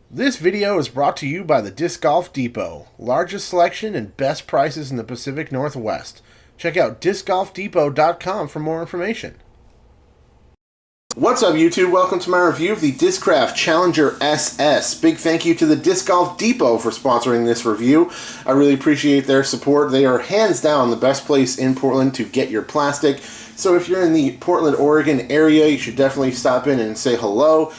This video is brought to you by the Disc Golf Depot, largest selection and best prices in the Pacific Northwest. Check out discgolfdepot.com for more information. What's up, YouTube? Welcome to my review of the Discraft Challenger SS. Big thank you to the Disc Golf Depot for sponsoring this review. I really appreciate their support. They are hands down the best place in Portland to get your plastic. So if you're in the Portland, Oregon area, you should definitely stop in and say hello.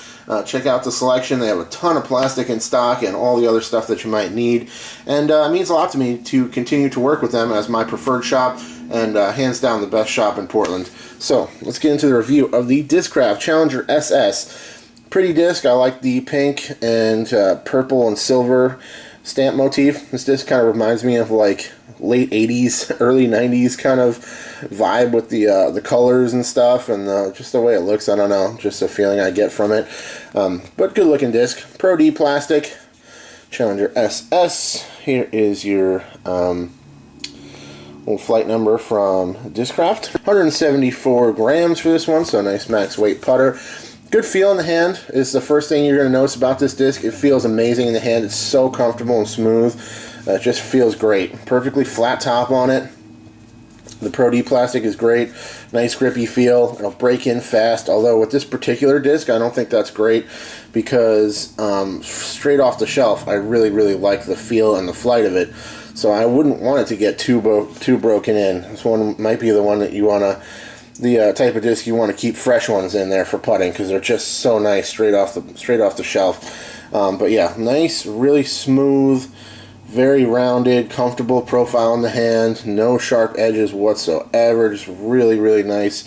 Check out the selection. They have a ton of plastic in stock and all the other stuff that you might need. And it means a lot to me to continue to work with them as my preferred shop and hands down the best shop in Portland. So let's get into the review of the Discraft Challenger SS. Pretty disc. I like the pink and purple and silver stamp motif. This disc kind of reminds me of like late 80s, early 90s kind of vibe with the colors and stuff, and just the way it looks. I don't know, just a feeling I get from it. But good looking disc. Pro D plastic. Challenger SS. Here is your little flight number from Discraft. 174 grams for this one, so nice max weight putter. Good feel in the hand is the first thing you're going to notice about this disc. It feels amazing in the hand. It's so comfortable and smooth. It just feels great. Perfectly flat top on it. The Pro D plastic is great. Nice grippy feel. It'll break in fast. Although with this particular disc, I don't think that's great because straight off the shelf, I really like the feel and the flight of it. So I wouldn't want it to get too broken in. This one might be the one that you want to, the type of disc you want to keep fresh ones in there for putting because they're just so nice straight off the shelf. But yeah, nice, really smooth, very rounded, comfortable profile in the hand. No sharp edges whatsoever. Just really nice,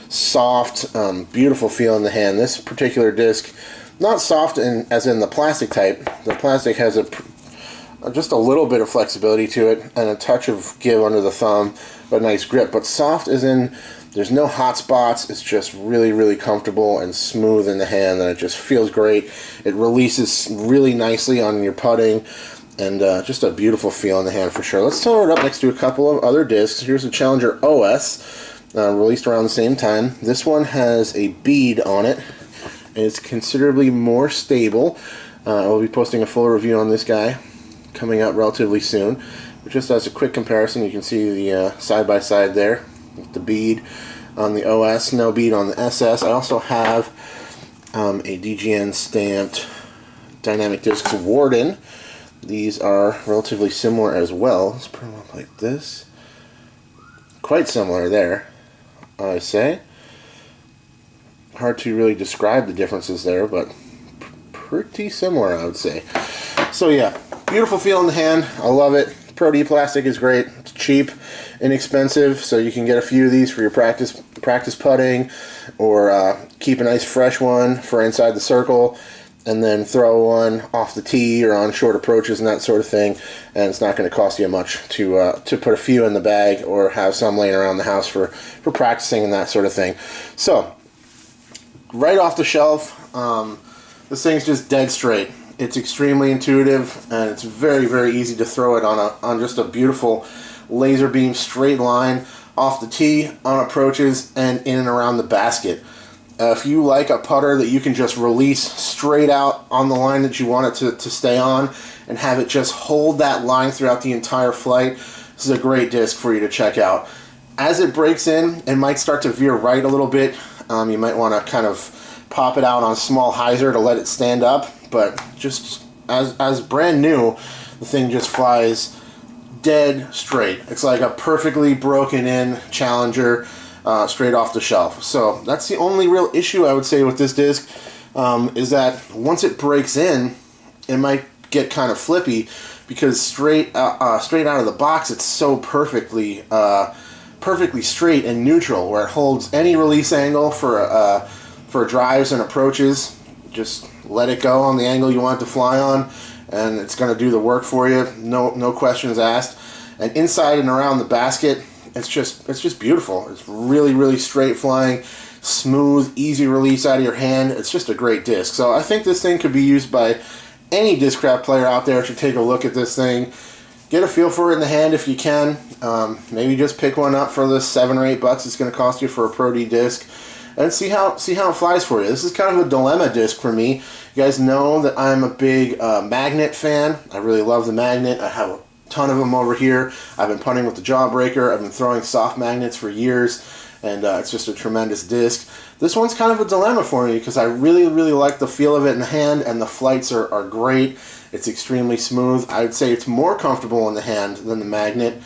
soft, beautiful feel in the hand. This particular disc, not soft as in the plastic type. The plastic has just a little bit of flexibility to it and a touch of give under the thumb, but nice grip. But soft as in there's no hot spots. It's just really comfortable and smooth in the hand, and it just feels great. It releases really nicely on your putting, and just a beautiful feel in the hand for sure. Let's throw it up next to a couple of other discs. Here's a Challenger OS, released around the same time. This one has a bead on it, and it's considerably more stable. I'll be posting a full review on this guy coming out relatively soon. But just as a quick comparison, you can see the side-by-side there with the bead on the OS, no bead on the SS. I also have a DGN stamped Dynamic Discs Warden. These are relatively similar as well. Let's put them up like this. Quite similar there, I say. Hard to really describe the differences there, but pretty similar, I would say. So yeah, beautiful feel in the hand. I love it. Pro D plastic is great. It's cheap, inexpensive, so you can get a few of these for your practice putting, or keep a nice fresh one for inside the circle, and then throw one off the tee or on short approaches and that sort of thing. And it's not going to cost you much to put a few in the bag or have some laying around the house for practicing and that sort of thing. So right off the shelf, this thing's just dead straight. It's extremely intuitive, and it's very easy to throw it on just a beautiful laser beam straight line off the tee, on approaches, and in and around the basket. If you like a putter that you can just release straight out on the line that you want it to stay on and have it just hold that line throughout the entire flight, this is a great disc for you to check out. As it breaks in, it might start to veer right a little bit. You might want to kind of pop it out on a small hyzer to let it stand up, but just as brand new, the thing just flies dead straight. It's like a perfectly broken in Challenger straight off the shelf. So that's the only real issue I would say with this disc, is that once it breaks in, it might get kind of flippy because straight out of the box, it's so perfectly straight and neutral, where it holds any release angle for drives and approaches. Just let it go on the angle you want it to fly on, and it's going to do the work for you. No questions asked. And inside and around the basket, it's just beautiful. It's really straight flying, smooth, easy release out of your hand. It's just a great disc. So I think this thing could be used by any Discraft player out there. Should take a look at this thing, get a feel for it in the hand if you can. Maybe just pick one up for the $7 or $8 it's going to cost you for a Pro D disc, and see how it flies for you. This is kind of a dilemma disc for me. You guys know that I'm a big magnet fan. I really love the magnet. I have a ton of them over here. I've been punting with the Jawbreaker. I've been throwing soft magnets for years, and it's just a tremendous disc. This one's kind of a dilemma for me because I really, really like the feel of it in the hand, and the flights are great. It's extremely smooth. I would say it's more comfortable in the hand than the magnet,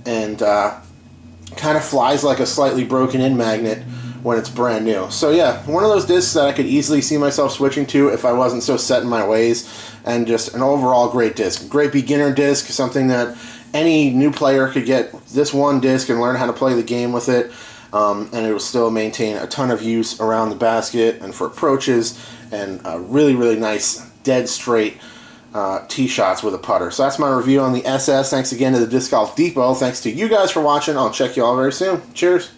and kind of flies like a slightly broken in magnet when it's brand new. So yeah, one of those discs that I could easily see myself switching to if I wasn't so set in my ways, and just an overall great disc. Great beginner disc, something that any new player could get this one disc and learn how to play the game with it, and it will still maintain a ton of use around the basket and for approaches, and really, really nice dead straight tee shots with a putter. So that's my review on the SS. Thanks again to the Disc Golf Depot. Thanks to you guys for watching. I'll check you all very soon. Cheers.